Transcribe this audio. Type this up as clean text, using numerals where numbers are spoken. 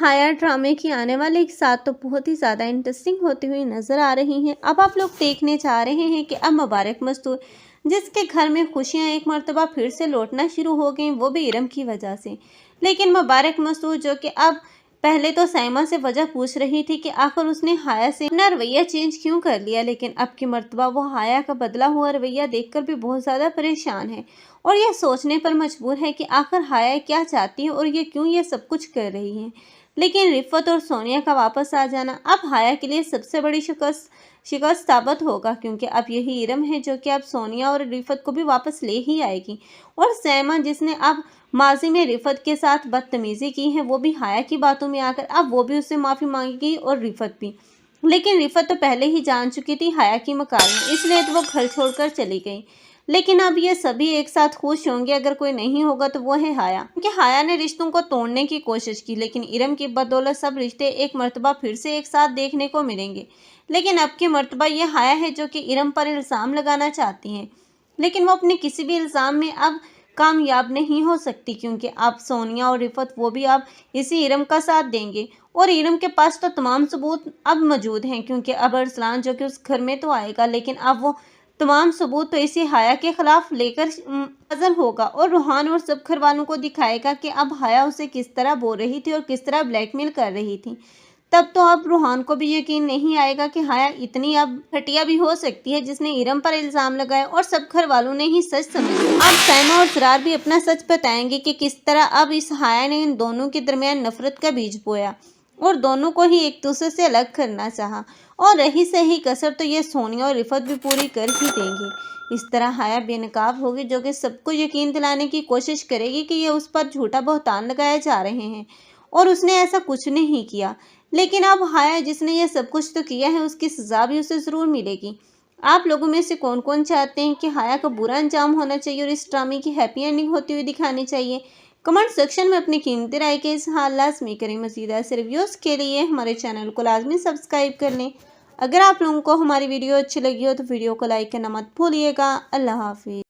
हाया ड्रामे की आने वाले एक साथ तो बहुत ही ज़्यादा इंटरेस्टिंग होती हुई नज़र आ रही हैं। अब आप लोग देखने जा रहे हैं कि अब मुबारक मस्तूर जिसके घर में खुशियां एक मर्तबा फिर से लौटना शुरू हो गई, वो भी इरम की वजह से। लेकिन मुबारक मस्तूर जो कि अब पहले तो साइमा से वजह पूछ रही थी कि आखिर उसने हाया से अपना रवैया चेंज क्यों कर लिया, लेकिन अब की मर्तबा वो हाया का बदला हुआ रवैया देखकर भी बहुत ज़्यादा परेशान है और यह सोचने पर मजबूर है कि आखिर हाया क्या चाहती है और ये क्यों ये सब कुछ कर रही है। लेकिन रिफ़त और सोनिया का वापस आ जाना अब हाया के लिए सबसे बड़ी शिकस्त साबित होगा, क्योंकि अब यही इरम है जो कि अब सोनिया और रिफ़त को भी वापस ले ही आएगी। और साइमा जिसने अब माजी में रिफ़त के साथ बदतमीज़ी की है, वो भी हाया की बातों में आकर अब वो भी उससे माफ़ी मांगेगी और रिफ़त भी। लेकिन रिफ़त तो पहले ही जान चुकी थी हाया की मकारियाँ, इसलिए तो वो घर छोड़कर चली गई। लेकिन अब ये सभी एक साथ खुश होंगे, अगर कोई नहीं होगा तो वो है हाया, क्योंकि हाया ने रिश्तों को तोड़ने की कोशिश की, लेकिन इरम की बदौलत सब रिश्ते एक मर्तबा फिर से एक साथ देखने को मिलेंगे। लेकिन अब की मर्तबा ये हाया है जो कि इरम पर इल्ज़ाम लगाना चाहती हैं, लेकिन वो अपने किसी भी इल्ज़ाम में अब कामयाब नहीं हो सकती, क्योंकि अब सोनिया और रिफ़त वो भी अब इसी इरम का साथ देंगे और इरम के पास तो तमाम सबूत अब मौजूद हैं, क्योंकि अब अरसलान जो कि उस घर में तो आएगा, लेकिन अब वो तमाम सबूत तो इसी हाया के खिलाफ लेकर हाजिर होगा और रूहान और सब घर वालों को दिखाएगा कि अब हाया उसे किस तरह बोल रही थी और किस तरह ब्लैकमेल कर रही थी। तब तो अब रूहान को भी यकीन नहीं आएगा कि हाया इतनी अब घटिया भी हो सकती है, जिसने इरम पर इल्ज़ाम लगाया और सब घर वालों ने ही सच समझा। अब साइमा और सरार भी अपना सच बताएंगे कि किस तरह अब इस हाया ने इन दोनों के दरमियान नफरत का बीज बोया और दोनों को ही एक दूसरे से अलग करना चाहा, और रही सही कसर तो ये सोनिया और रिफ़त भी पूरी कर ही देंगी। इस तरह हाया बेनकाब होगी, जो कि सबको यकीन दिलाने की कोशिश करेगी कि ये उस पर झूठा बहतान लगाए जा रहे हैं और उसने ऐसा कुछ नहीं किया। लेकिन अब हाया जिसने ये सब कुछ तो किया है, उसकी सज़ा भी उसे ज़रूर मिलेगी। आप लोगों में से कौन कौन चाहते हैं कि हाया का बुरा अंजाम होना चाहिए और इस ड्रामे की हैप्पी एंडिंग होती हुई दिखानी चाहिए? कमेंट सेक्शन में अपनी कीमती राय के इज़हार लाज़मी करें। मज़ीद ऐसे रिव्यूज़ के लिए हमारे चैनल को लाजमी सब्सक्राइब कर लें। अगर आप लोगों को हमारी वीडियो अच्छी लगी हो तो वीडियो को लाइक करना मत भूलिएगा। अल्लाह हाफिज़।